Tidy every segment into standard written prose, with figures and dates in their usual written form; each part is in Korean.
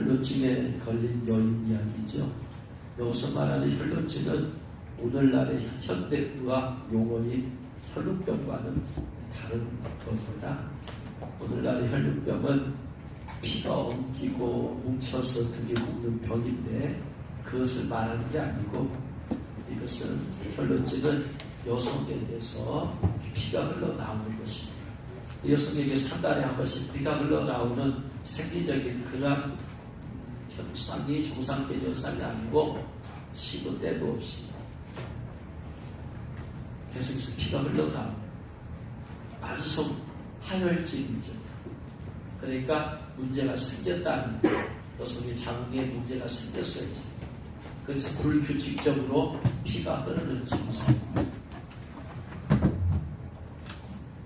혈루증에 걸린 여인 이야기죠. 여기서 말하는 혈루증은 오늘날의 현대의학 용어인 혈루병과는 다른 겁니다. 오늘날의 혈루병은 피가 엉키고 뭉쳐서 등에 붓는 병인데 그것을 말하는 게 아니고, 이것은 혈루증은 여성에게서 피가 흘러나오는 것입니다. 여성에게 3달에 한 번씩 피가 흘러나오는 생리적인 그런 현상이 정상적인 현상이 아니고 시도 때도 없이 계속해서 피가 흘러나오는 만성 하혈증이죠. 그러니까 문제가 생겼다는, 여성의 자궁에 문제가 생겼어야지. 그래서 불규칙적으로 피가 흐르는 증상.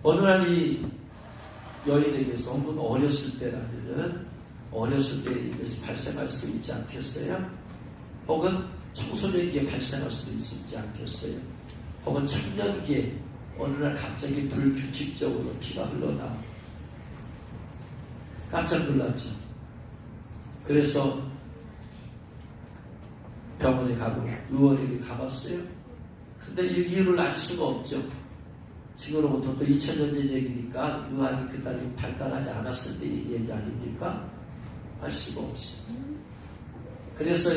어느 날 이 여인에게서 혹은 어렸을 때라면 어렸을 때 이것이 발생할 수도 있지 않겠어요? 혹은 청소년기에 발생할 수도 있지 않겠어요? 혹은 청년기에 어느 날 갑자기 불규칙적으로 피가 흘러나와 깜짝 놀랐죠. 그래서 병원에 가고 의원에게 가봤어요. 근데 이 이유를 알 수가 없죠. 지금으로부터 또 2000년 전 얘기니까 의학이 그다지 발달하지 않았을 때 얘기 아닙니까? 알 수가 없어요. 그래서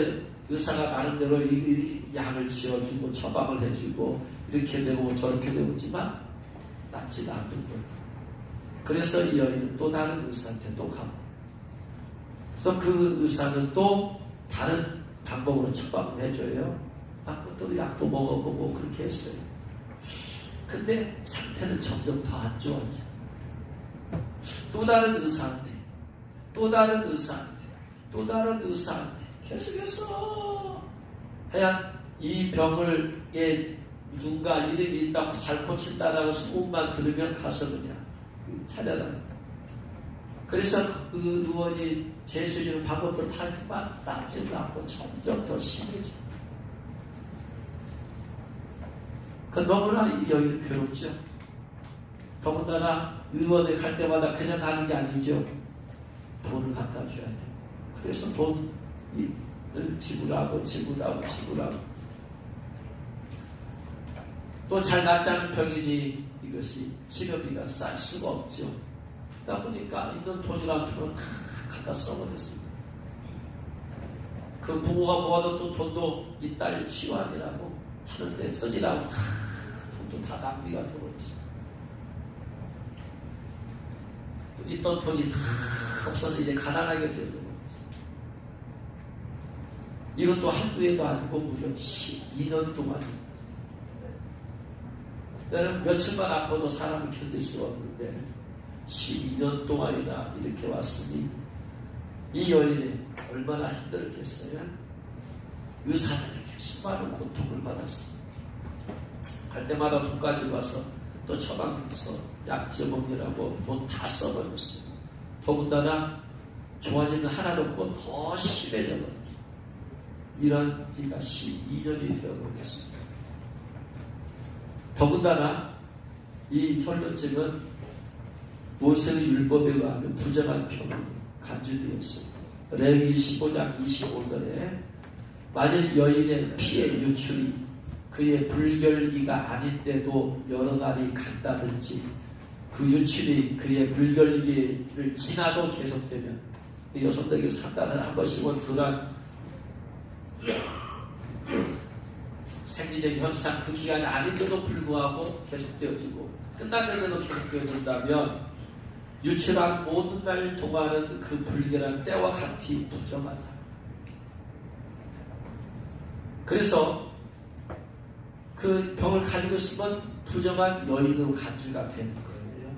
의사가 나름대로 이 약을 지어주고 처방을 해주고 이렇게 되고 저렇게 되고지만 낫지가 않는 거예요. 그래서 이 여인은 또 다른 의사한테 또 가고, 그래서 그 의사는 또 다른 방법으로 처방을 해줘요. 또 약도 먹어보고 그렇게 했어요. 근데 상태는 점점 더 안 좋아져. 또 다른 의사한테, 또 다른 의사한테, 또 다른 의사한테 계속해서 하여간 이 병을 누군가 이름이 있다고 잘 고친다라고 소문만 들으면 가서 그냥 찾아다녀. 그래서 그 의원이 제시해주는 방법도 다 그만 낫지도 않고 점점 더 심해져. 그 너무나 이 여인은 괴롭죠. 더군다나 의원에 갈 때마다 그냥 가는 게 아니죠. 돈을 갖다 줘야 돼. 그래서 돈을 지불하고 또 잘 낫지 않은 병이니 이것이 치료비가 쌀 수가 없죠. 그러다 보니까 있는 돈이랑 돈을 다 갖다 써버렸습니다. 그 부모가 모아둔 또 돈도 이 딸 치료하느라고 하는데 쓰니라고 돈도 다 낭비가 되어버렸습니다. 있던 돈이 다 없어서 이제 가난하게 되어버렸습니다. 이것도 한두 해도 아니고 무려 12년 동안입니다. 나는 며칠만 아파도 사람을 견딜 수가 없는데 12년 동안이나 이렇게 왔으니 이 여인이 얼마나 힘들었겠어요? 의사들에게 수많은 고통을 받았어요. 갈 때마다 돈 가지고 와서 또 처방해서 약 지어 먹느라고 돈 다 써버렸어요. 더군다나 좋아지는 하나도 없고 더 심해져 버렸어요. 이런 지가 12년이 되어버렸습니다. 더군다나 이 혈루증은 모세의 율법에 의하면 부정한 표현으로 간주되었습니다. 레위 15장 25절에 만일 여인의 피의 유출이 그의 불결기가 아닌데도 여러 날이 간다든지 그 유출이 그의 불결기를 지나도 계속되면 여성들에게 3달에 한 번씩은 그런 생리적 현상 그 기간이 아닌데도 불구하고 계속되어지고 끝났는데도 계속되어진다면 유출한 모든 날 동안은 그 불결한 때와 같이 부정하다. 그래서 그 병을 가지고 있으면 부정한 여인으로 간주가 되는 거예요.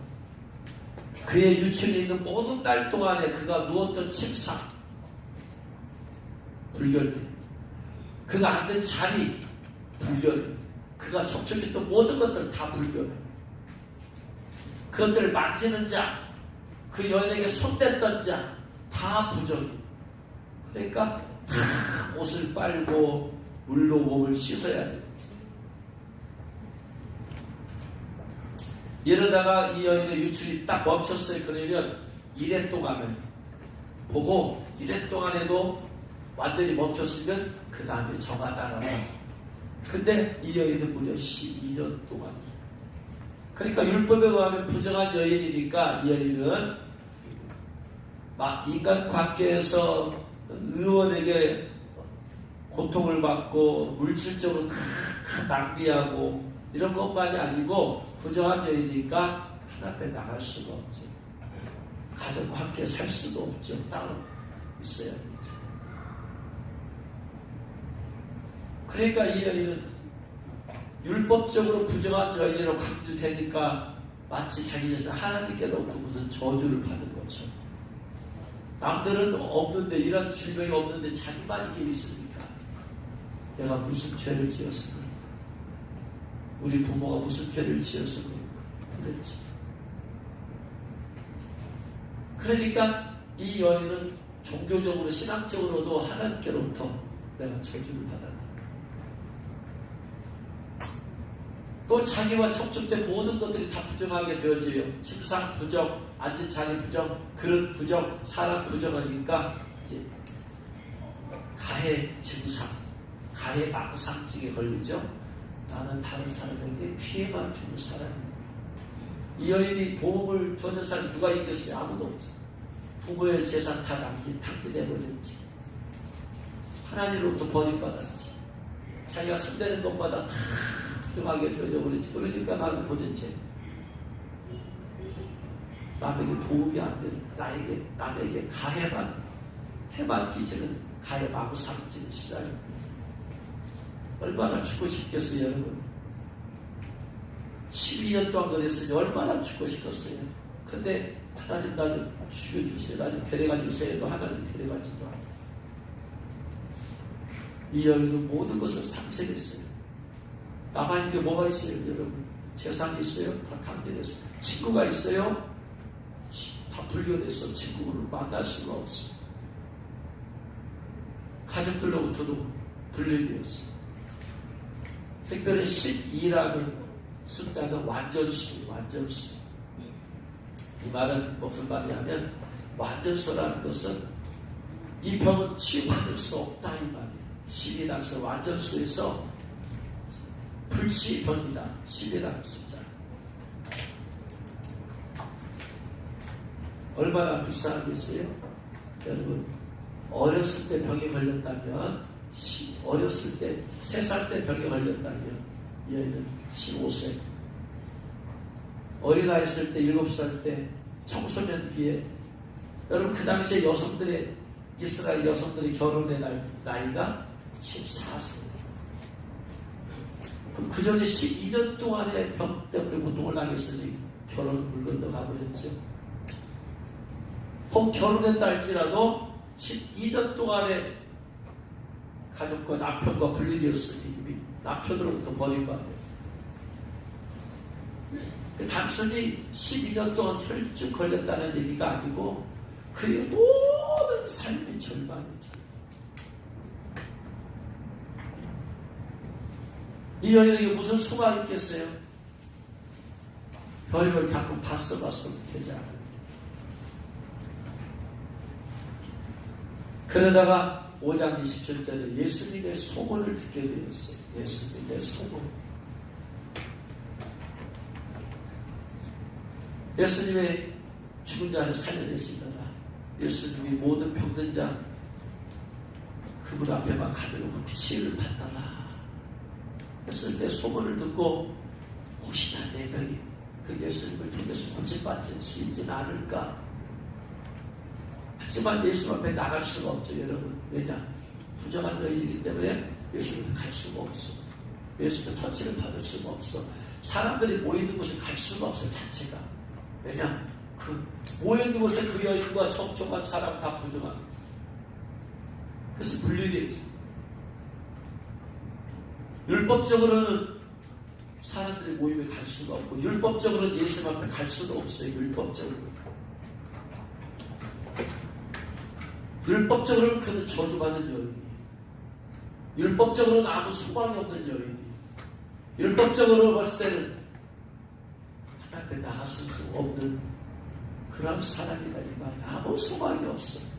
그의 유출이 있는 모든 날 동안에 그가 누웠던 침상 불결돼. 그가 앉은 자리 불결해. 그가 접촉했던 모든 것들 다 불결해. 그것들을 만지는 자, 그 여인에게 손댔던 자 다 부정해. 그러니까 다 옷을 빨고 물로 몸을 씻어야 돼. 이러다가 이 여인의 유출이 딱 멈췄어요. 그러면 1회 동안을 보고 1년 동안에도 완전히 멈췄으면 그 다음에 정하다라고. 근데 이 여인은 무려 12년 동안. 그러니까 율법에 의하면 부정한 여인이니까 이 여인은 막 인간 관계에서 의원에게 고통을 받고 물질적으로 다 낭비하고 이런 것만이 아니고 부정한 여인이니까 하나님 앞에 나갈 수가 없죠. 가족 관계 살 수도 없죠. 따로 있어야 되죠. 그러니까 이 여인은 율법적으로 부정한 여인으로 강조되니까 마치 자기 자신 하나님께로부터 무슨 저주를 받은 거죠. 남들은 없는데, 이런 질병이 없는데 자기만 이게 있으니까 내가 무슨 죄를 지었을까? 우리 부모가 무슨 죄를 지었을까? 그랬지. 그러니까 이 여인은 종교적으로 신앙적으로도 하나님께로부터 내가 저주를 받았다. 또 자기와 접촉된 모든 것들이 다 부정하게 되어져요. 침상 부정, 앉은 자리 부정, 그릇 부정, 사람 부정하니까 이제 가해 증상, 가해 망상증에 걸리죠. 나는 다른 사람에게 피해만 주는 사람이야. 이 여인이 도움을 주는 사람이 누가 있겠어요? 아무도 없어. 부모의 재산 다 탕진해버렸지. 하나님으로부터 버림받았지. 자기가 손대는 것마다 다 부정하게 되어져 버렸지. 그러니까 나는 도대체 남에게 도움이 안 되는, 남에게 해만 끼치는 가해 망상증에 시달려. 얼마나 죽고 싶겠어요, 여러분. 12년 동안 그랬으니 얼마나 죽고 싶겠어요. 근데 하나님 나 좀 죽여주세요. 나 좀 데려가 주세요. 해도 하나님 데려가지도 않아요. 이 여인은 모든 것을 상실했어요. 남아있는 게 뭐가 있어요, 여러분? 재산이 있어요? 다 강제됐어요. 친구가 있어요? 다 불려내서 친구를 만날 수가 없어요. 가족들로부터도 분리되었어요. 특별히 12라는 숫자는 완전수. 이 말은 무슨 말이냐면, 완전수라는 것은 이 병은 치유받을 수 없다 이 말이에요. 10이라서 완전수에서 불치병이다. 10이라는 숫자. 얼마나 불쌍하겠어요? 여러분, 어렸을 때 병에 걸렸다면, 어렸을 때 3살 때 병에 걸렸다면 얘는 15세, 어린아이 있을 때 7살 때 청소년기에, 여러분 그 당시에 이스라엘 여성들이 결혼의 나이가 14세. 그 전에 12년 동안의 병 때문에 고통을 당했으니 결혼을 물 건너가버렸죠. 혹 결혼했다 할지라도 12년 동안의 가족과 남편과 분리되었으니 남편으로부터 버림받아요. 단순히 12년 동안 혈증 걸렸다는 얘기가 아니고 그의 모든 삶의 절반이죠. 이 여인에게 무슨 수가 있겠어요? 별걸 가끔 봤어 되지 않아요. 그러다가 5장 27절에 예수님의 소문을 듣게 되었어요. 예수님의 소문. 예수님의 죽은 자를 살려내시더라. 예수님이 모든 병든 자 그분 앞에만 가면 치유를 받더라 했을 때 소문을 듣고 혹시나 내 병이 그 예수님을 통해서 고침받을 수 있지는 않을까. 하지만 예수 앞에 나갈 수가 없죠, 여러분. 왜냐? 부정한 여인이기 때문에 예수님을 갈 수가 없어. 예수님의 터치를 받을 수가 없어. 사람들이 모이는 곳에 갈 수가 없어, 자체가. 왜냐? 그 모여있는 곳에 그 여인과 접촉한 사람 다 부정한. 그래서 분리되어 있어. 율법적으로는 사람들이 모임에 갈 수가 없고, 율법적으로는 예수님 앞에 갈 수도 없어요, 율법적으로. 율법적으로는 그는 저주받은 여인이에요. 율법적으로는 아무 소망이 없는 여인이에요. 율법적으로 봤을 때는 하나님께 나갔을 수 없는 그런 사람이다 이 말이야. 아무 소망이 없어.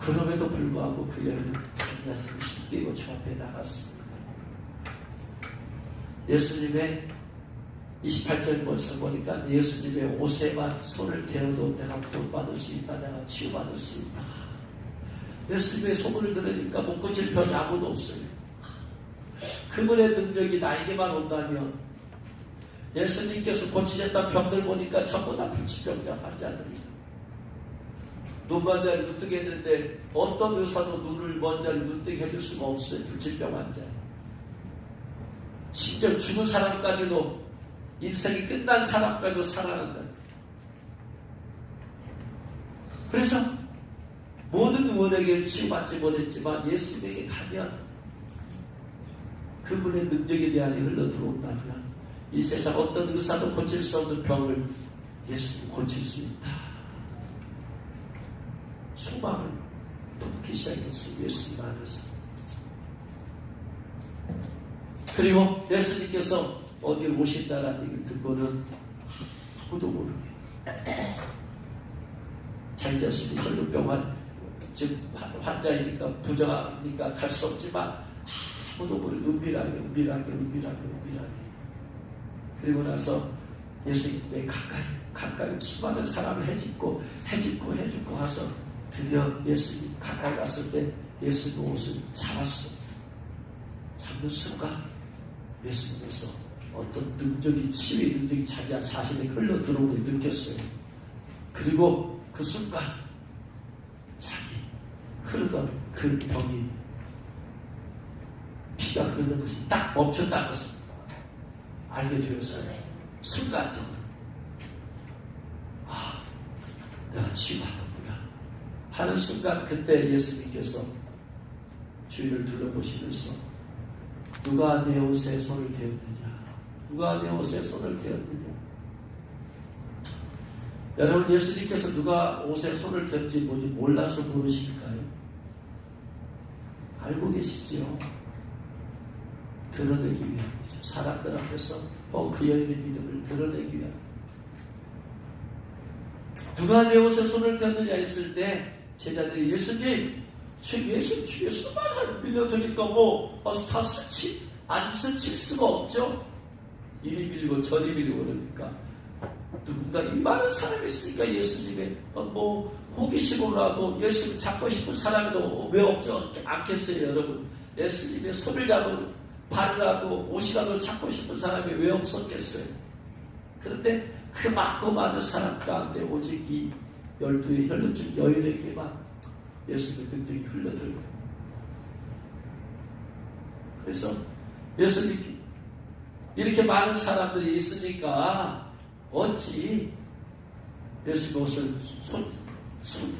그럼에도 불구하고 그 여인은 자기 자신을 숨기고 주 앞에 나갔습니다. 예수님의 28절 벌써 보니까 예수님의 옷에만 손을 대어도 내가 구원받을 수 있다, 내가 치유받을 수 있다. 예수님의 소문을 들으니까 못 고칠 병이 아무도 없어요. 그분의 능력이 나에게만 온다면, 예수님께서 고치셨던 병들 보니까 전부 다 불치병자 환자들이에요. 눈먼자를 눈뜨게 했는데 어떤 의사도 눈을 먼자를 눈뜨게 해줄 수가 없어요. 불치병 환자. 심지어 죽은 사람까지도, 인생이 끝난 사람까지도 살아난다. 그래서 모든 의원에게 치유받지 못했지만 예수님에게 가면 그분의 능력에 대한이 흘러들어온다면 이 세상 어떤 의사도 고칠 수 없는 병을 예수님이 고칠 수 있다. 소망을 품기 시작했어요. 예수님 안에서. 그리고 예수님께서 어디에 오신다라는 얘기를 듣고는 아무도 모르게 자기 자신이 혈루병 환자이니까 부정하니까 갈 수 없지만 아무도 모르게 은밀하게 그리고 나서 예수님의 가까이 수많은 사람을 해집고 가서 드디어 예수님 가까이 갔을 때 예수님 옷을 잡았어. 잡는 순간 예수님께서 어떤 능력이, 치유의 능력이 자기 자신에 흘러 들어오는 걸 느꼈어요. 그리고 그 순간 자기 흐르던 그 병이, 피가 흐르는 것이 딱 멈췄다는 것을 알게 되었어요. 순간적으로. 아, 내가 치유받았구나 하는 순간, 그때 예수님께서 주위를 둘러보시면서 누가 내 옷에 손을 대었느냐? 누가 내 옷에 손을 대었느냐? 여러분, 예수님께서 누가 옷에 손을 대었지 뭔지 몰라서 모르실까요? 알고 계시죠? 드러내기 위함이죠. 사람들 앞에서 그 여인의 믿음을 드러내기 위함. 누가 내 옷에 손을 대었느냐 했을 때 제자들이 예수님 주위에 수많은 사람 빌려드니까 다 안 스칠 수가 없죠. 이리 빌리고 저리 빌리고 그러니까 누군가 이 많은 사람이 있으니까 예수님의 호기심으로라도 예수님 잡고 싶은 사람도 왜 없지 않겠어요, 여러분? 예수님의 손을 잡은 발이라도 옷이라도 잡고 싶은 사람이 왜 없었겠어요? 그런데 그 많고 많은 사람 가운데 오직 이 12의 혈루증 여인에게만 예수님의 능력이 흘러들고, 그래서 예수님이 이렇게 많은 사람들이 있으니까 어찌 예수님 옷을 손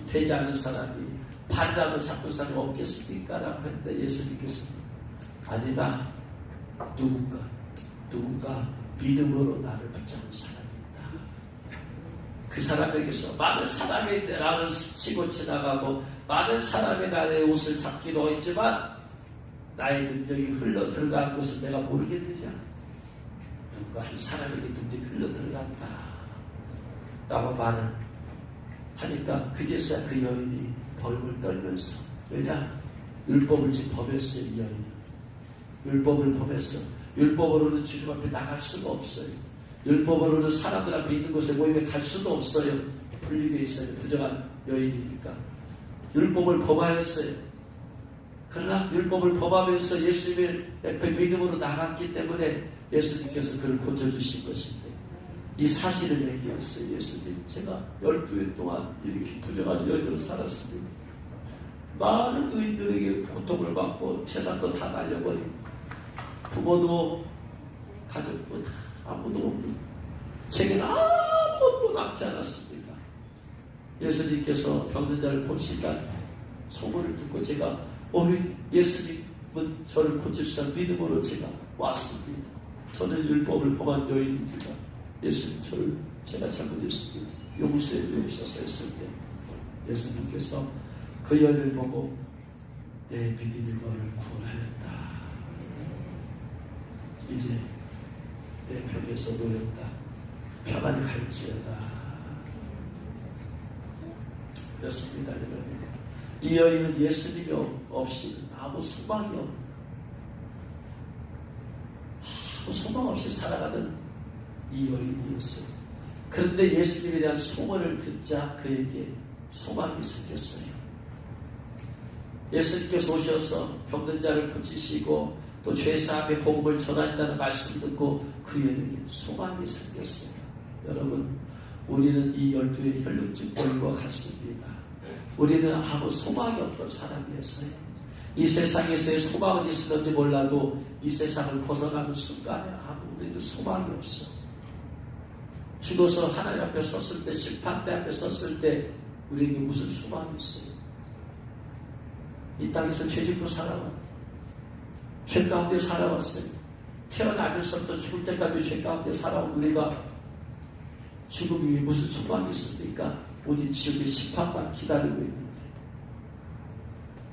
대지 않는 사람이 발이라도 잡은 사람이 없겠습니까? 라고 했는데 예수님께서 아니다. 누군가 믿음으로 나를 붙잡은 사람이 있다. 그 사람에게서 많은 사람이 나를 스치고 지나가고 많은 사람이 나의 옷을 잡기도 했지만 나의 능력이 흘러 들어간 것을 내가 모르겠느냐? 누가 한 사람에게 능력이 흘러 들어간다 라고 말을 하니까 그제서야 그 여인이 벌벌 떨면서, 왜냐? 율법을 지금 범했어요. 이 여인이 율법을 범했어. 율법으로는 주님 앞에 나갈 수가 없어요. 율법으로는 사람들 앞에 있는 곳에 모임에 갈 수도 없어요. 불리게 있어요. 부정한 여인이니까. 율법을 범하였어요. 그러나 율법을 범하면서 예수님의 앞에 믿음으로 나갔기 때문에 예수님께서 그를 고쳐주신 것인데, 이 사실을 얘기했어요. 예수님, 제가 12일 동안 이렇게 부정한 여인으로 살았습니다. 많은 의인들에게 고통을 받고 재산도 다 날려버리고 부모도 가족도 아무도 없는, 제게는 아무것도 남지 않았습니다. 예수님께서 병든 자를 보시다 소문을 듣고 제가 예수님은 저를 고칠 수 있는 믿음으로 제가 왔습니다. 저는 율법을 범한 여인입니다. 예수님, 제가 잘못했습니다. 용서해 주옵소서 했을 때 예수님께서 그 여인을 보고 내 믿음이 너를 구원하였다. 이제 내 병에서 놓였다. 평안히 갈지어다. 그렇습니다, 여러분. 이 여인은 예수님이 없이는 아무 소망이 없는, 아무 소망 없이 살아가는 이 여인이었어요. 그런데 예수님에 대한 소문을 듣자 그에게 소망이 생겼어요. 예수님께서 오셔서 병든 자를 고치시고 또 죄사함의 복음을 전하신다는 말씀 듣고 그 여인에게 소망이 생겼어요. 여러분, 우리는 이 12의 혈육증 걸과 같습니다. 우리는 아무 소망이 없던 사람이었어요. 이 세상에서의 소망은 있었는지 몰라도 이 세상을 벗어나는 순간에 우리는 소망이 없어. 죽어서 하나님 앞에 섰을 때, 심판대 앞에 섰을 때 우리에게 무슨 소망이 있어요? 이 땅에서 죄짓고 살아왔어요. 죄 가운데 살아왔어요. 태어나면서부터 죽을 때까지 죄 가운데 살아온 우리가 죽음 위에 무슨 소망이 있습니까? 오직 지옥의 심판만 기다리고 있는데.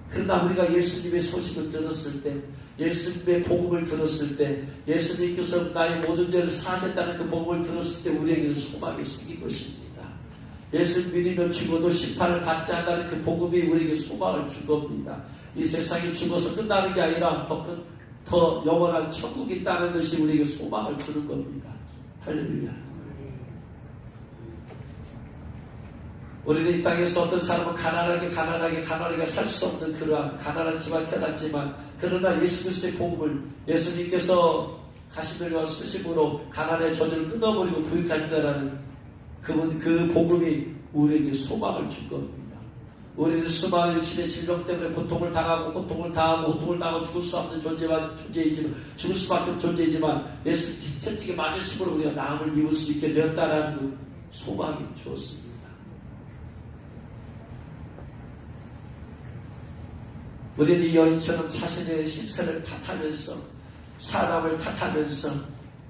그러나 우리가 예수님의 소식을 들었을 때, 예수님의 복음을 들었을 때, 예수님께서 나의 모든 죄를 사하셨다는 그 복음을 들었을 때 우리에게는 소망이 생긴 것입니다. 예수 믿으면 죽어도 심판을 받지 않는다는 그 복음이 우리에게 소망을 준 겁니다. 이 세상이 죽어서 끝나는 게 아니라 더 영원한 천국이 있다는 것이 우리에게 소망을 주는 겁니다. 할렐루야. 우리는 이 땅에서 어떤 사람은 가난하게 살 수 없는 그러한 가난한 집안 태어났지만, 그러나 예수 그리스도의 복음을, 예수님께서 가시면과 쓰심으로 가난의 저주를 끊어버리고 부익하신다라는 그 복음이 우리에게 소망을 준 겁니다. 우리는 수많은 일신의 질병 때문에 고통을 당하고 죽을 수 없는 존재이지만, 죽을 수밖에 없는 존재이지만 예수 채찍에 맞으심으로 우리가 나음을 입을 수 있게 되었다라는 그 소망이 주었습니다. 우리는 이 여인처럼 자신의 심세를 탓하면서, 사람을 탓하면서,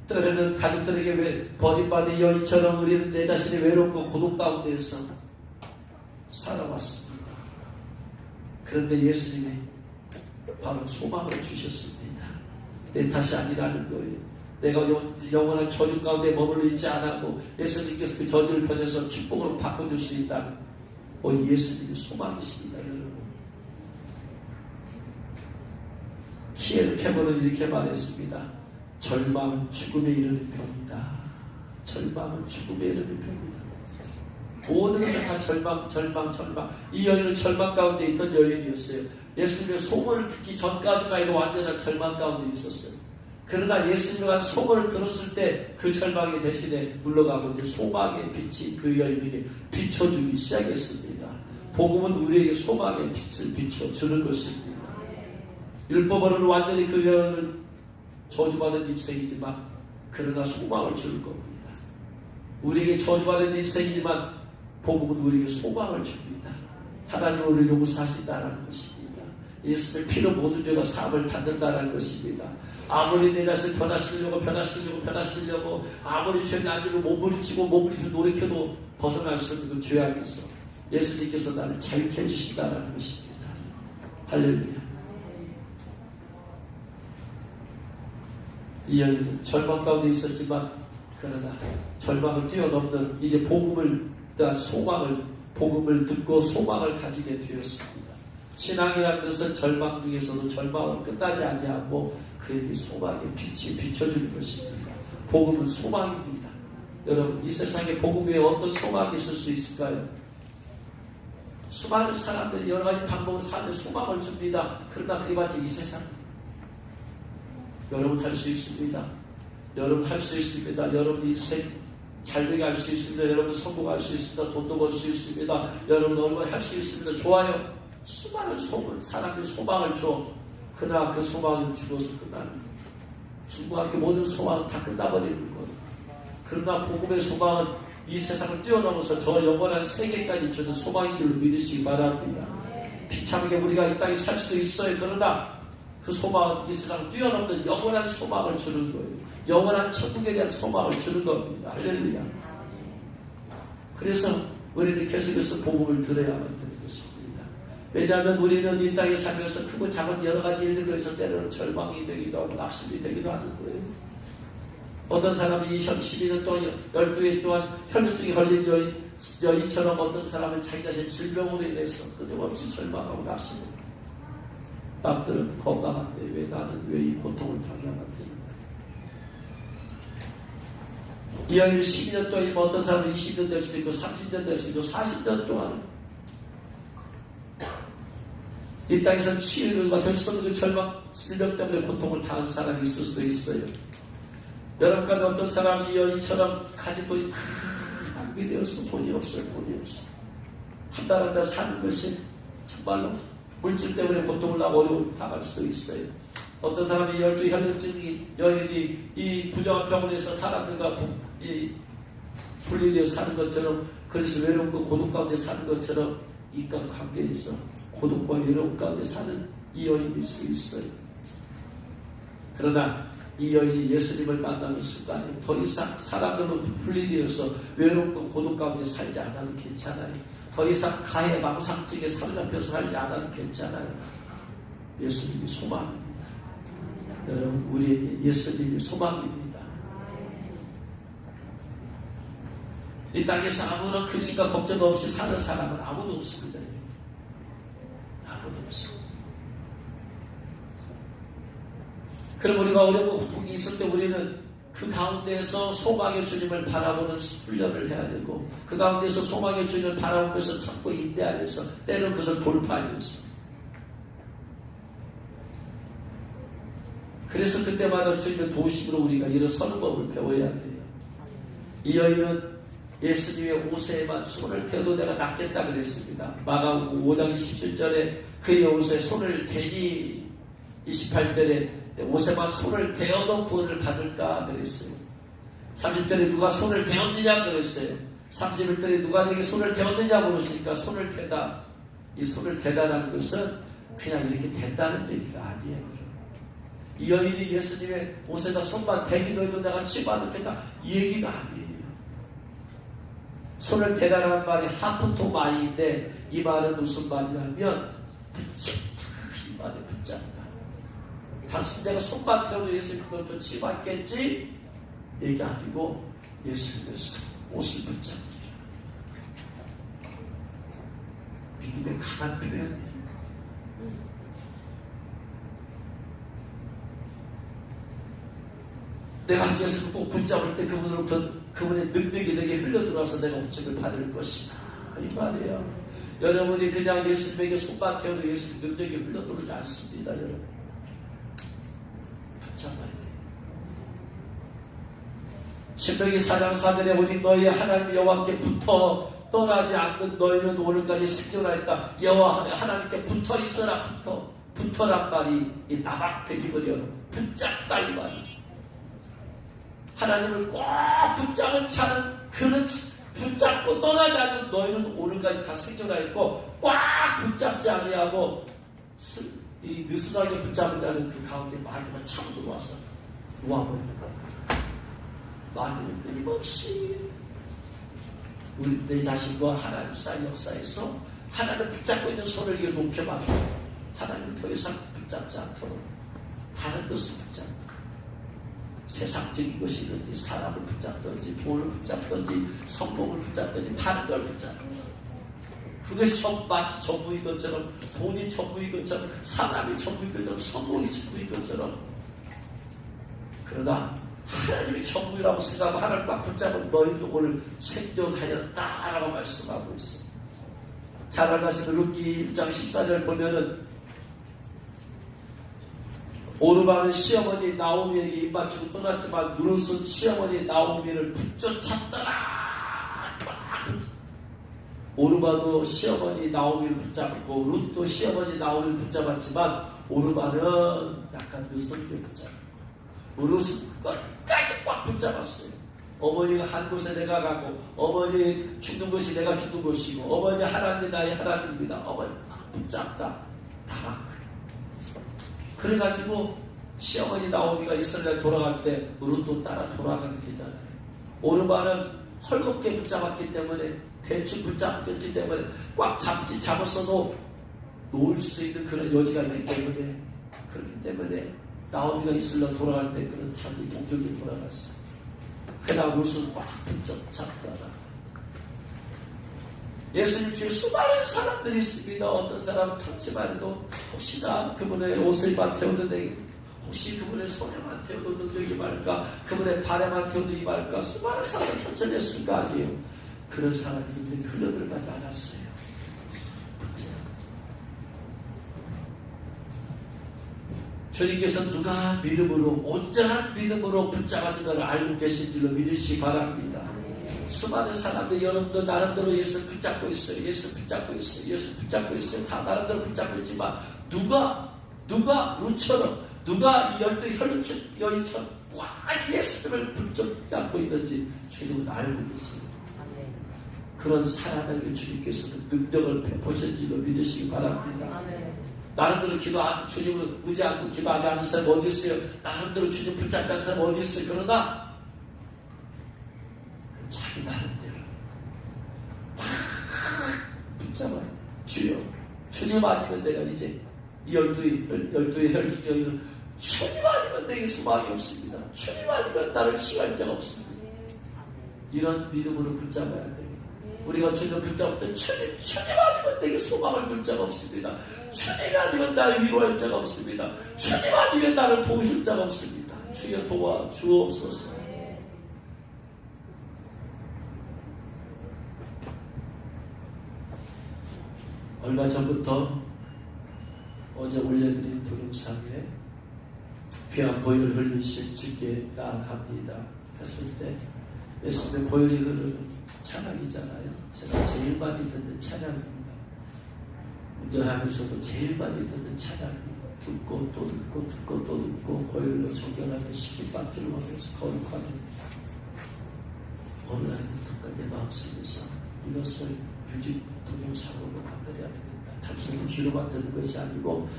때로는 가족들에게 버림받은 여인처럼 우리는 내 자신의 외롭고 고독 가운데에서 살아왔습니다. 그런데 예수님이 바로 소망을 주셨습니다. 내 탓이 아니라는 거예요. 내가 영원한 저주 가운데 머물러 있지 않았고 예수님께서 그 저주를 변해서 축복으로 바꿔줄 수 있다는 예수님의 소망이십니다. 여러분, 키에르 케머는 이렇게 말했습니다. 절망은 죽음에 이르는 병이다. 절망은 죽음에 이르는 병이다. 모든 것은 다 절망. 이 여인은 절망 가운데 있던 여인이었어요. 예수님의 소문을 듣기 전까지도 완전한 절망 가운데 있었어요. 그러나 예수님에 관한 소문을 들었을 때 그 절망의 대신에 물러가고 이제 소망의 빛이 그 여인에게 비춰주기 시작했습니다. 복음은 우리에게 소망의 빛을 비춰주는 것입니다. 율법으로는 완전히 그 여인은 저주받은 인생이지만 그러나 소망을 주는 겁니다. 우리에게 저주받은 인생이지만 복음은 우리에게 소망을 줍니다. 하나님은 우리를 용서하신다는 것입니다. 예수님의 피로 모든 죄가 사함을 받는다는 것입니다. 아무리 내 자신을 변화시키려고 아무리 죄를 안 지고 몸부림치고 노력해도 벗어날 수 없는 그 죄악에서 예수님께서 나를 자유케 해주신다는 것입니다. 할렐루야. 이 여인은 절망 가운데 있었지만 그러나 절망을 뛰어넘는 이제 복음을 대한 복음을 듣고 소망을 가지게 되었습니다. 신앙이라는 것은 절망 중에서도 절망은 끝나지 아니하고 그에게 소망의 빛이 비춰주는 것입니다. 복음은 소망입니다. 여러분, 이 세상에 복음 외에 어떤 소망이 있을 수 있을까요? 수많은 사람들이 여러 가지 방법을 사는데 소망을 줍니다. 그러나 그래봤자 이 세상 여러분 할 수 있습니다. 여러분 할 수 있습니다. 여러분 인생 잘되게 할 수 있습니다. 여러분 성공할 수 있습니다. 돈도 벌 수 있습니다. 여러분 얼마나 할 수 있습니다. 좋아요. 수많은 사람들이 소망을 줘. 그러나 그 소망은 죽어서 끝나는 거예요. 죽음과 함께 모든 소망은 다 끝나버리는 거예요. 그러나 복음의 소망은 이 세상을 뛰어넘어서 저 영원한 세계까지 주는 소망인 줄로 믿으시기 바랍니다. 비참하게 우리가 이 땅에 살 수도 있어요. 그러나 그 소망은 이 세상을 뛰어넘는 영원한 소망을 주는 거예요. 영원한 천국에 대한 소망을 주는 겁니다. 할렐루야. 그래서 우리는 계속해서 복음을 들어야만 되는 것입니다. 왜냐하면 우리는 이 땅에 살면서 크고 작은 여러 가지 일들에서 때로는 절망이 되기도 하고 낙심이 되기도 하는 거예요. 어떤 사람이 12년 동안 12일 동안 혈루증에 걸린 여인처럼 어떤 사람은 자기 자신 질병으로 인해서 끊임없이 절망하고 낙심합니다. 남들은 건강한데 왜 나는 왜 이 고통을 당해야 되는가. 이 여인이 12년 동안 어떤 사람은 20년 될 수도 있고 30년 될 수도 있고 40년 동안 이 땅에서 치유가 될 수 없는 그 절망, 질병 때문에 고통을 당한 사람이 있을 수도 있어요. 여러분 가운데 어떤 사람이 이 여인처럼 가진 돈이 다 낭비되어서 돈이 없어요. 한 달 한 달 사는 것이 정말로 물질 때문에 고통을 나고 어려움을 당할 수도 있어요. 어떤 사람이 12 혈루증이 여인이 이 부정한 병원에서 사람들과 분리되어 사는 것처럼, 그래서 외롭고 고독 가운데 사는 것처럼 인간관계에서 고독과 외로움 가운데 사는 이 여인일 수 있어요. 그러나 이 여인이 예수님을 만나는 순간에 더 이상 사람들로 분리되어서 외롭고 고독 가운데 살지 않아도 괜찮아요. 더 이상 가해 망상증에 사로잡혀서 살지 않아도 괜찮아요. 예수님이 소망입니다. 여러분, 우리에게 예수님이 소망입니다. 이 땅에서 아무런 근심과 걱정 없이 사는 사람은 아무도 없습니다. 아무도 없습니다. 그럼 우리가 어렵고 고통이 있을 때 우리는 그 가운데에서 소망의 주님을 바라보는 훈련을 해야 되고, 그 가운데서 소망의 주님을 바라보면서 참고 인내하면서 때로는 그것을 돌파하면서, 그래서 그때마다 주님의 도우심으로 우리가 일어서는 법을 배워야 돼요. 이 여인은 예수님의 옷에만 손을 대어도 내가 낫겠다 그랬습니다. 마가복음 5장 27절에 그의 옷에 손을 대니 28절에 옷에만 손을 대어도 구원을 받을까 그랬어요. 30절에 누가 손을 대었느냐 그랬어요. 31절에 누가 내게 손을 대었느냐 물으시니까 손을 대다. 이 손을 대다라는 것은 그냥 이렇게 된다는 얘기가 아니에요. 이 여인이 예수님의 옷에다 손만 대기도 해도 내가 치유받을 텐다, 이 얘기가 아니에요. 손을 대다라는 말이 하프토마이인데 이 말은 무슨 말이냐면 붙잡다, 이 말에 붙잡다. 단순히 내가 손만 태워도 예수님 그것도 치유받겠지? 얘기 아니고 예수님의 옷을 붙잡기. 믿음의 강한 표현이에요. 내가 예수를 꼭 붙잡을 때 그분으로부터 그분의 능력이 내게 흘러들어와서 내가 옥책을 받을 것이다, 이 말이에요. 여러분이 그냥 예수님에게 손만 태워도 예수님 능력이 흘러들어오지 않습니다. 여러분 붙잡아야 돼요. 신명기 4장 4절에 오직 너희 하나님 여호와께 붙어 떠나지 않는 너희는 오늘까지 생존하였다. 여호와 하나님께 붙어 있어라. 붙어란 말이 이 나박대기버려 붙잡다, 이 말이. 하나님을 꼭 붙잡은 자는, 그는 붙잡고 떠나지 않는 너희는 오늘까지 다 생존하였고, 꽉 붙잡지 아니하고 이 느슨하게 붙잡은 자는 그 가운데 마귀가 차고 들어와서 놓아버리는 겁니다. 마귀는 끊임없이 우리 내 자신과 하나님 사이 역사에서 하나님을 붙잡고 있는 손을 이렇게 높여만들고, 하나님을 더 이상 붙잡지 않도록 다른 것을 붙잡고, 세상적인 것이든지 사람을 붙잡든지 돈을 붙잡든지 성공을 붙잡든지 다른 걸 붙잡든지, 그것이 마치 전부인 것처럼, 돈이 전부인 것처럼, 사람이 전부인 것처럼, 성공이 전부인 것처럼, 그러나 하나님이 전부라고 생각하고 하나님을 꽉 붙잡은 너희도 오늘 생존하였다라고 말씀하고 있어요. 잘 알다시피 룻기 1장 14절 보면은 오르바는 시어머니 나오미에게 입맞추고 떠났지만 룻은 시어머니 나오미를 붙쫓았더라. 오르바도 시어머니 나오미를 붙잡고 룻도 시어머니 나오미를 붙잡았지만 오르바는 약간 늦었게 붙잡고 룻은 끝까지 꽉 붙잡았어요. 어머니가 한 곳에 내가 가고, 어머니 죽는 것이 내가 죽는 것이고, 어머니 하나님이 나의 하나님입니다. 어머니 꽉 붙잡다. 다 그래가지고 시어머니 나오미가 이스라엘 돌아갈 때 룻도 따라 돌아가게 되잖아요. 오르바는 헐겁게 붙잡았기 때문에, 대충 붙잡았기 때문에, 꽉 잡았어도 놓을 수 있는 그런 여지가 있기 때문에, 그렇기 때문에 나오미가 이스라엘 돌아갈 때 그는 자기 동족이 돌아갔어요. 그날 웃음 꽉 붙잡 잡더라. 예수님 뒤에 수많은 사람들이 있습니다. 어떤 사람은 touch만 해도 혹시나 그분의 옷을 태워도 되게, 혹시 그분의 손에만 태워도 되게 말까, 그분의 발에만 태워도 이 말까, 수많은 사람을 터쳐냈을 거 아니에요. 그런 사람들이 흘러들어가지 않았어요. 주님께서 누가 믿음으로, 온전한 믿음으로 붙잡았는 것을 알고 계신 줄로 믿으시기 바랍니다. 수많은 사람들, 여러분도 나름대로 예수 붙잡고 있어요. 예수 붙잡고 있어요. 예수 붙잡고 있어요. 다 나름대로 붙잡고 있지만, 누가 루처럼, 누가 이 열두 여인처럼 와 예수님을 붙잡고 있는지 주님은 알고 계십니다. 그런 사람에게 주님께서는 능력을 베푸신 줄로 믿으시기 바랍니다. 나름대로 주님을 의지 않고 기도하지 않는 사람 어디 있어요? 나름대로 주님 붙잡지 않는 사람 어디 있어요? 그러나 자기 나름대로 붙잡아요. 주여, 주님 아니면 내가 이제 이 열두의 여인을 주님 아니면 내게 소망이 없습니다. 주님 아니면 나를 시갈 자가 없습니다. 이런 믿음으로 붙잡아야 돼요. 우리가 주님 붙잡을 때 주님 아니면 내게 소망을 줄 자가 없습니다. 주님 아니면 나를 위로할 자가 없습니다. 주님 아니면 나를 도우실 자가 없습니다. 주여 도와 주옵소서. 얼마 전부터 어제 올려드린 동영상에 귀한 보혈을 흘리신 주께 나아갑니다 했을 때 예수님의 보혈이 흐르는 찬양이잖아요. 제가 제일 많이 듣는 찬양입니다. 운전하면서도 제일 많이 듣는 찬양입니다. 듣고 또 듣고 듣고 또 듣고 보혈로 정결하게 시키 빠뜨려 하면서 거룩하게 어느 날부터 내 마음속에서 이것을 뮤직 동영상으로 만들어야 되겠다. 단순히 귀로만 듣는 것이 아니고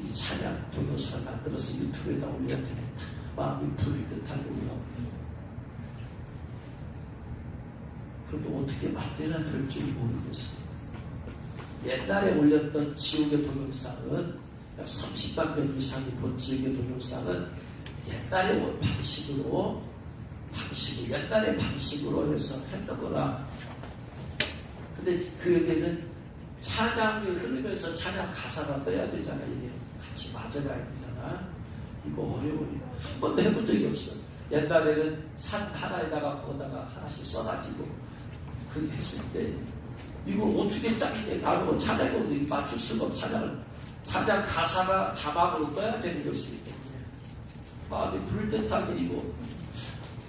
이 찬양 동영상을 만들어서 유튜브에다 올려야 되겠다. 마음이 불일 듯한 올라옵니다. 그런데 어떻게 만들어야 될지 모르겠어요. 옛날에 올렸던 지옥의 동영상은 30만 명 이상이 본 지옥의 동영상은 옛날의 옛날의 방식으로 해서 했던 거라. 근데 그에게는 찬양이 흐르면서 찬양 가사가 떠야 되잖아요. 이게 같이 맞아가야 되잖아. 이거 어려워요. 한 번도 해본 적이 없어. 옛날에는 산 하나에다가 거기다가 하나씩 써가지고 그렇게 했을 때 이거 어떻게 짝이지? 나도 찬양으로 맞출 수가 없어. 찬양 가사가 자막으로 떠야 되는 것이기 때문에 마음이 불뜻하게 이거.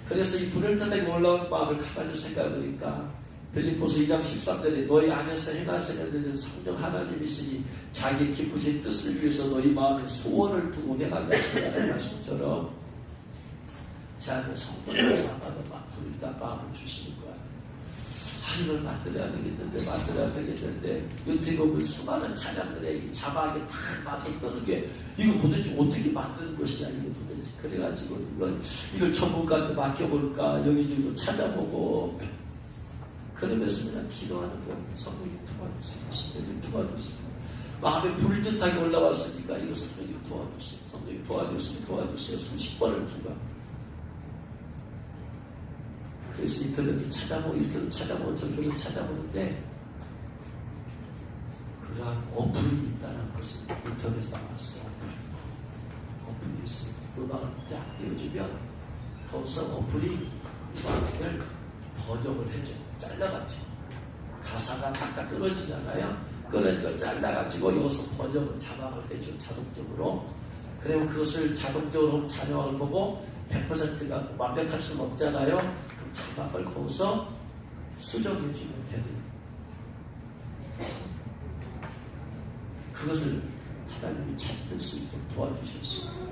그래서 이 불뜻하게 올라온 마음을 가만히 생각해보니까 빌립보서 2장 13절에 너희 안에서 행하시는 일은 성령 하나님이시니 자기 기쁘신 뜻을 위해서 너희 마음에 소원을 두고 행하게 하신다는 말씀처럼 제 안에 성령께서 하나도 막 부르다 마음을 주시는 거야. 이걸 만들어야 되겠는데 여태 보면 수많은 찬양들의 자막에 다 맞춰 뜨는 게 이거 도대체 어떻게 만드는 것이야 이게 도대체. 그래가지고 이걸 전문가한테 맡겨볼까 여기저기 찾아보고 그러면서 그냥 기도하는 거예요. 성령님 도와주세요. 신령님 도와주세요. 마음에 불뜻하게 올라왔으니까 이거 성령님 도와주세요. 성령님 도와주세요. 수십 번을 기도. 그래서 인터넷을 찾아보고 저기를 찾아보는데 그러한 어플이 있다는 것을 인터넷에 나왔어요. 어플이 있어요. 음악을 딱 띄워주면 거기서 어플이 음악을 번역을 해줘요. 잘라가지고 가사가 딱딱 끊어지잖아요. 그걸 잘라가지고 여기서 번역을 자막을 해줘 자동적으로. 그러면 그것을 자동적으로 자막을 보고 100%가 완벽할 수는 없잖아요. 그럼 자막을 거기서 수정해주면 되는. 그것을 하나님이 찾을 수 있도록 도와주셨어요.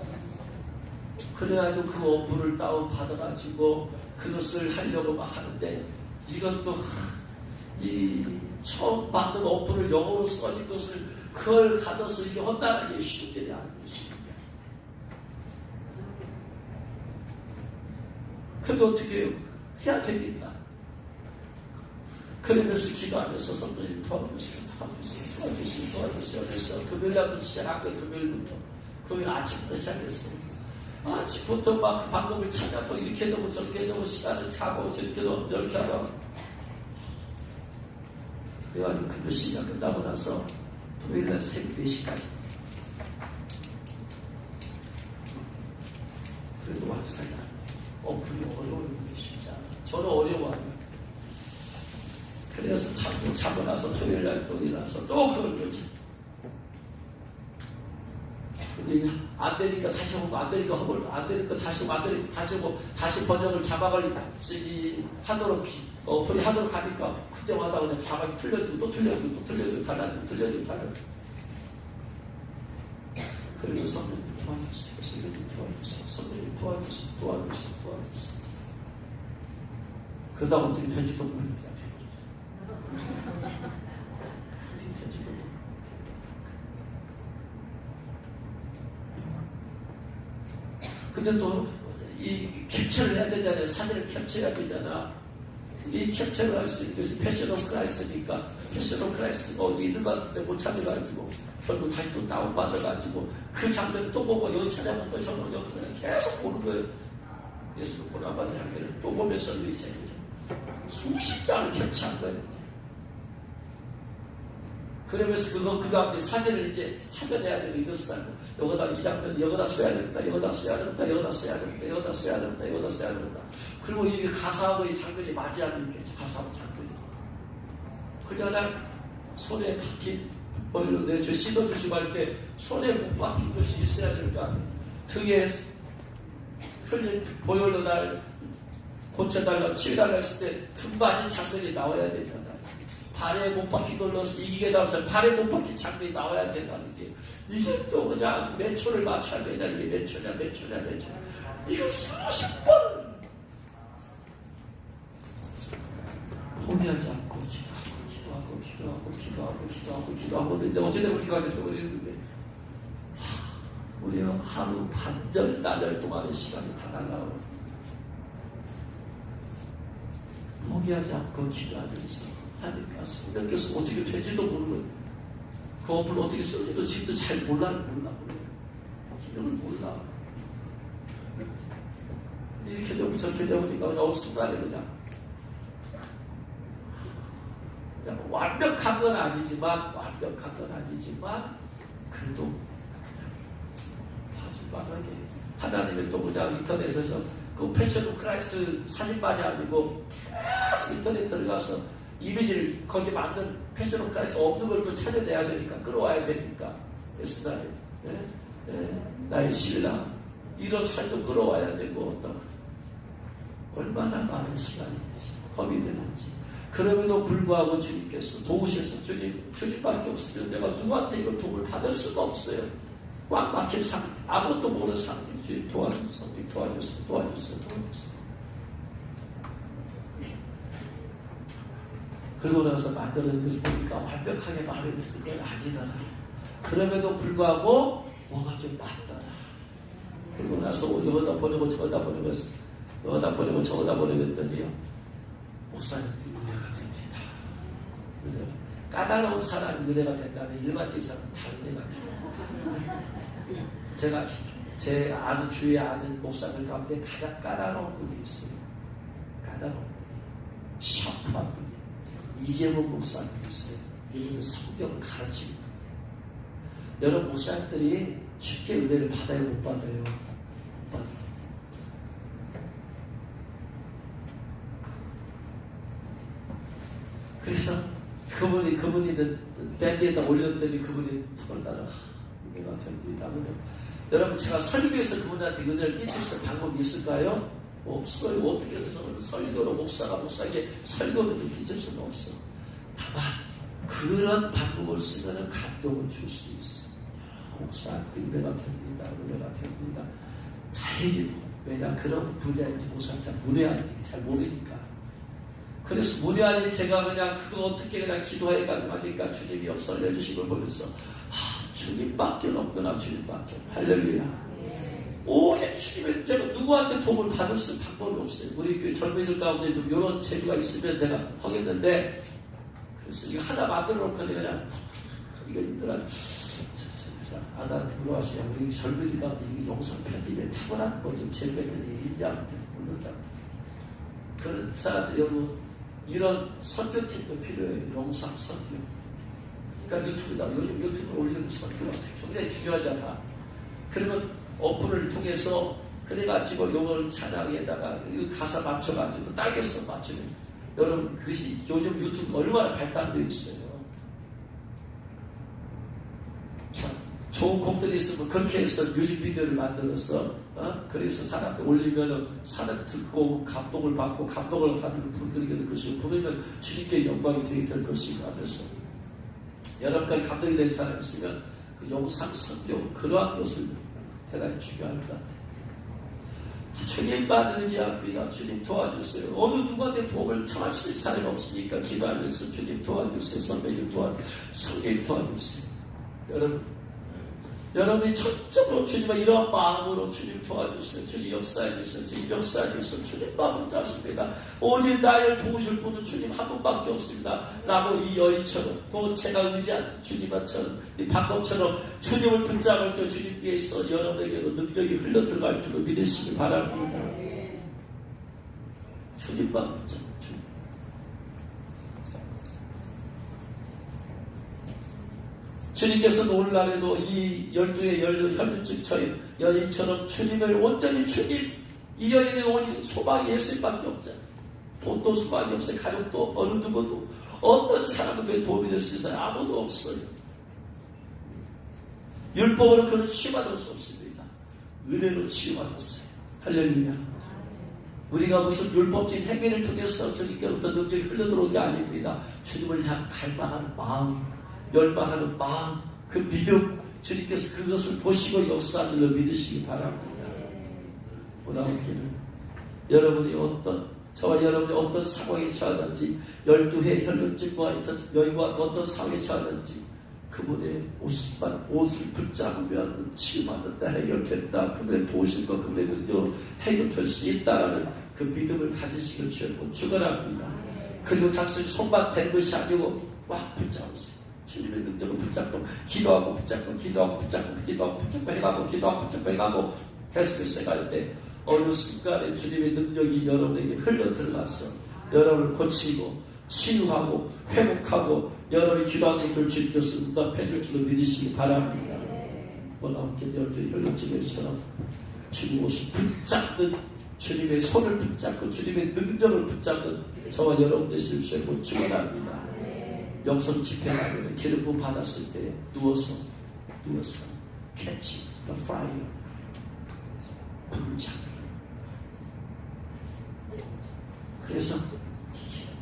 그래가지고 그 어플을 다운받아가지고 그것을 하려고 막 하는데 이것도 이 처음 받는 어플을 영어로 써진 것을 그걸 가둬서 이게 한다는 게 쉬운 일이 아니에요. 근데 어떻게 해요? 해야 되니까. 그러면서 기도하면서 성도님 도와주세요. 그래서 금요일날부터 시작했어요. 금요일 아침부터 시작했어요. 아침부터 막 그 방법을 찾아서 이렇게 해도 저렇게 해도 시간을 차고 저렇게 해도 이렇게 하고. 그래가지고 그 시간 끝나고 나서 토요일날 새벽 4시까지. 그래도 완성이 안 돼. 그게 어려운 게 쉽지 않아. 저는 어려워하요. 그래서 자고 나서 토요일날 또 일어나서 또 그걸 또 근데 안 되니까 다시 하고 안 되니까 하고 안 되니까 다시 하고 안 되니까 다시 하고 다시 번역을 잡아가지고 하도록 어플이 하도록 하니까 그때마다 그냥 자막이 틀려지고 또 틀려지고 또 틀려지고 달라지고 틀려지고 달라지고 그리고 선배님 도와주세요. 선배님 도와주세요. 선배님 도와주세요. 도와주세요. 도와주세요. 그러다 어떻게 편지도 모릅니다. 근데 또 이 캡처를 해야 되잖아요. 사진을 캡처해야 되잖아. 이 캡처를 할 수 있는 것이 패션 오브 크라이스니까 패션 오브 크라이스가 어디 있는 것 같은데 못 찾아가지고 결국 다시 또 다운받아가지고 그 장면을 또 보고 여기 찾아보면 또 저런 영상을 계속 보는 거예요. 예수를 보나마는 장면을 또 보면서 이제 수십 장을 캡처한 거예요. 그러면서 그 가운데 사진을 이제 찾아내야 되는 이것을 알고 여기다 이 장면 여기다 써야 된다. 여기다 써야 된다. 여기다 써야 된다. 여기다 써야 된다. 여기다 써야 된다. 그리고 이 가사하고 이 장면이 맞이하는 게 가사하고 장면이. 그냥 손에 박힌 보일러 저 씻어주시고 할 때 손에 못 박힌 것이 있어야 될 거 아니에요. 등에 흘린 보일러 날 고쳐달라 치워달라 했을 때 금반인 장면이 나와야 되잖아요. 발에 못 박힌 걸로 이기게 나와서 발에 못 박힌 장면이 나와야 된다는 게 이게 또 그냥 몇 초를 맞춰야 되냐 이게 몇 초냐 이거 수십 번 포기하지 않고 기도하고 근데 어찌되면 기도하게 되어버리는데 우리는 하루 반절 나절 동안의 시간이 다 날라가고 포기하지 않고 기도하면서 하니까 성령께서 어떻게 될지도 모르고 그 어플을 어떻게 쓰는지도 지금도 잘 몰라요. 기능을 몰라. 이렇게 되고 저렇게 되니까 그냥 어느 순간에 그냥 완벽한 건 아니지만 그래도 아주 빠르게 하나님의 또 그냥 인터넷에서 그 패션 오브 크라이스 사진만이 아니고 계속 인터넷 들어가서 이미지를 거기 만든 패션 오브 크라이스 없는 걸 또 찾아내야 되니까 끌어와야 되니까 그래서 나의 신랑 이런 삶도 끌어와야 되고 또 얼마나 많은 시간이 허비되는지 그럼에도 불구하고 주님께서 도우셔서 주님밖에 없으면 내가 누구한테 이걸 도움을 받을 수가 없어요. 꽉 막힌 상태 아무것도 모르는 상태 주님 도와주세요. 그러고 나서 만드는 것을 보니까 완벽하게 마음에 드는 건 아니더라. 그럼에도 불구하고 뭐가 좀 맞더라. 그리고 나서 여기다 보내고 저기다 보내고 여기다 보내고 저기다 보내고 했더니요. 목사님 은혜가 됩니다. 까다로운 사람이 은혜가 된다면 일반적인 사람은 다른 은혜가 됩니다. 제가 제 아는 주위에 아는 목사들 가운데 가장 까다로운 분이 있어요. 까다로운 샤프한 분이 이재문 목사님 있어요. 이분은 성경을 가르칩니다. 여러분 목사님들이 쉽게 은혜를 받아요, 못 받아요? 못 받아요. 그래서 그분이 밴드에다 올렸더니 그분이 털 따라 은혜가 됩니다. 여러분 제가 설교에서 그분한테 은혜를 끼칠 수 있는 방법이 있을까요? 없어요. 어떻게 해서 설교로 목사에게 설교를 끼칠 수는 없어. 다만 그런 방법을 쓰면 감동을 줄 수 있어. 목사한테 은혜가 됩니다. 다행히도 왜냐 그런 분야인지 목사한테 문외한지 잘 모르니까. 그래서 문외한이 제가 그냥 그거 어떻게 그냥 기도해가지고 하니까 주님이 역사를 해주신 걸 보면서 주님밖에 없구나. 주님밖에. 할렐루야. 오직 주님의 제가 누구한테 도움을 받을 수 있는 방법이 없어요. 우리 교회 젊은이들 가운데 좀 이런 재주가 있으면 제가 하겠는데 그래서 이거 하나 만들어 놓고 그냥 이거 힘들어 자, 아들한테 물어봤어요. 우리 젊은이 가운데 이 영상 편집에 타고난 뭐좀 재주가 있는 애 있냐? 모른다. 그런 사람들, 여러분, 이런 선교팀도 필요해요. 영상 선교. 그러니까 유튜브다. 요즘 유튜브에 올리는 선교가 굉장히 중요하잖아. 그러면 어플을 통해서 그래가지고 요걸 찬양에다가 이 가사 맞춰가지고 딱에서 맞추면 여러분 그것이 요즘 유튜브 얼마나 발달되어 있어요. 자, 좋은 곡들이 있으면 그렇게 해서 뮤직비디오를 만들어서 그래서 사람들 올리면은 사람 듣고 감동을 받고 감동을 받는 분들에게 될 것이고 부르면 주님께 영광이 되게 될 것이고 하면서 여러분까지 감동이 된 사람이 있으면 그 영상 선교 그러한 것을 대단히 중요할 것 같아요. 주님만 의지합니다. 주님 도와주세요. 어느 누구한테 도움을 청할 수 있는 사람이 없으니까 기도하면서 주님 도와주세요. 선배님 도와주세요. 성령 도와주세요. 여러분이 전적으로 주님과 이러한 마음으로 주님 도와주세요. 주님 역사해 주세요. 주님 역사해 주세요. 주님 마음은 작습니다. 오직 나를 도우실 분은 주님 한 분밖에 없습니다. 라고 이 여인처럼 또 제가 의지한 주님처럼 이 방법처럼 주님을 붙잡을 때 주님께서 여러분에게도 능력이 흘러들어갈 줄을 믿으시기 바랍니다. 주님만 붙잡고 주님께서 오늘날에도 이 12의 혈륜증 처인 여인처럼 주님을 온전히 주님, 이 여인은 오직 소망이 예수님밖에 없잖아요. 돈도 소망이 없어요. 가족도 어느 누구도 어떤 사람은 그에 도움이 될 수 있어요. 아무도 없어요. 율법으로 그를 치유받을 수 없습니다. 은혜로 치유받았어요. 할렐루야. 우리가 무슨 율법적인 행위를 통해서 주님께로부터 능력이 흘러들어온 게 아닙니다. 주님을 향한 갈망하는 마음, 열망하는 마음, 그 믿음, 주님께서 그것을 보시고 역사하는 걸 믿으시기 바랍니다. 오라운기는 여러분이 저와 여러분이 어떤 상황에 처하든지 12회 혈륜증과 있던 여인과 어떤 상황에 처하든지 그분의 옷을 붙잡으면 치유받는다, 해결된다, 그분의 도우실과 그분의 능력으로 해결될 수 있다라는 그 믿음을 가지시길 주님은 축원합니다. 그리고 단순히 손만 대는 것이 아니고 막 붙잡으세요. 주님의 능력을 붙잡고 기도하고 붙잡고 기도하고 붙잡고 기도하고 붙잡고 해가고 기도하고 붙잡고 해가고 계속해서 갈 때 어느 순간에 주님의 능력이 여러분에게 흘러들어가서 여러분을 고치고 치유하고 회복하고 여러분이 기도한 것을 주님께서 응답해 줄 줄로 믿으시기 바랍니다. 원하옵게 열두 혈륜증에처럼 주님 옷을 붙잡는 주님의 손을 붙잡고 주님의 능력을 붙잡는 저와 여러분 되실 주님을 축원합니다. 영성 집회하면 기름 부음 받았을 때 누워서 catch the fire, 불을 잡는. 그래서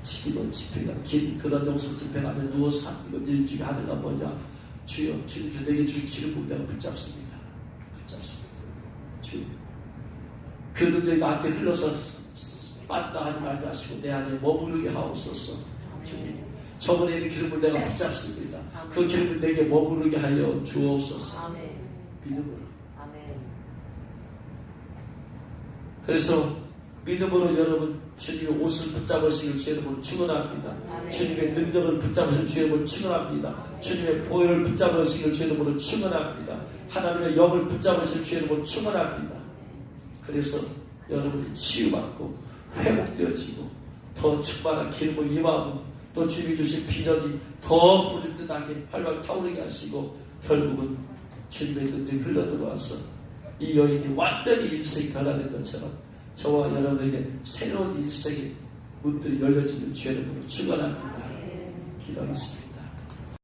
기도 집회가 그런 영성 집회가 하면 누워서 하는 일주일에 하는가 뭐냐, 주여 주님 내게 줄 기름 부음 내가 붙잡습니다. 주님 그 능력이 나한테 흘러서 빠져나가지 말게 하시고 내 안에 머무르게 하옵소서. 주님 저번에 있는 기름을 내가 붙잡습니다. 그 기름을 내게 머무르게 하여 주옵소서. 믿음으로. 그래서 믿음으로 여러분 주님의 옷을 붙잡으시길 주님을 축원합니다. 주님의 능력을 붙잡으시길 주님을 축원합니다. 주님의 보혈을 붙잡으시길 주님을 축원합니다. 하나님의 영을 붙잡으시길 주님을 축원합니다. 그래서 여러분이 치유받고 회복되어지고 더 충만한 기름을 임하고 또 주님이 주신 비전이 더 불을 듯하게 활발 타오르게 하시고 결국은 주님의 능력이 흘러들어와서 이 여인이 완전히 일생이 변화된 것처럼 저와 여러분에게 새로운 일생의 문들이 열려지는 주의 이름으로 축원합니다. 기도하겠습니다.